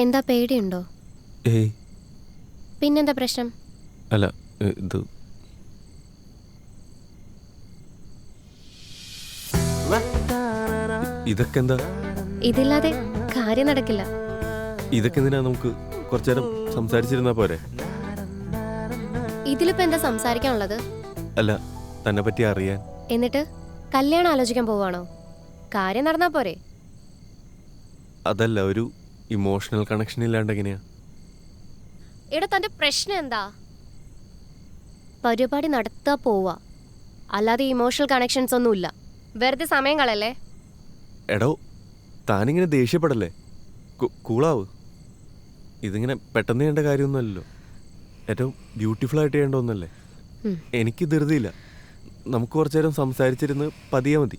എന്താ പേടിയുണ്ടോ? ഏയ് പിന്നെന്താ പ്രശ്നം? അല്ല ഇത് ഇതൊക്കെ എന്താ? ഇതില്ലാതെ കാര്യം നടക്കില്ല. ഇതൊക്കെ എന്തിനാ? നമുക്ക് കുറച്ചേരം സംസാരിച്ചിരുന്നാ പോരെ? ഇതിലിപ്പോ എന്താ സംസാരിക്കാനുള്ളത്? അല്ല, തന്നെ പറ്റി അറിയാൻ. എന്നിട്ട് കല്യാണം ആലോചിക്കാൻ പോവാണോ? കാര്യം നടന്നാ പോരെ? അതല്ല, ഒരു ഇമോഷണൽ കണക്ഷൻ ഇല്ലാണ്ട് എങ്ങനെയാ? എടാ, തന്റെ പ്രശ്നം എന്താ? പരിപാടി നടത്താ പോവാ, അല്ലാതെ ഇമോഷണൽ കണക്ഷൻസ് ഒന്നുമില്ല. വെറുതെ സമയം കളയല്ലേ. എടോ, താനിങ്ങനെ ദേഷ്യപ്പെടല്ലേ, കൂളാവ്. ഇതിങ്ങനെ പെട്ടെന്ന് ചെയ്യേണ്ട കാര്യമൊന്നുമല്ലല്ലോ. ഏറ്റവും ബ്യൂട്ടിഫുൾ ആയിട്ട് ചെയ്യേണ്ട ഒന്നല്ലേ. എനിക്ക് ധൃതിയില്ല. നമുക്ക് കുറച്ചു നേരം സംസാരിച്ചിരുന്ന് പതിയെ മതി.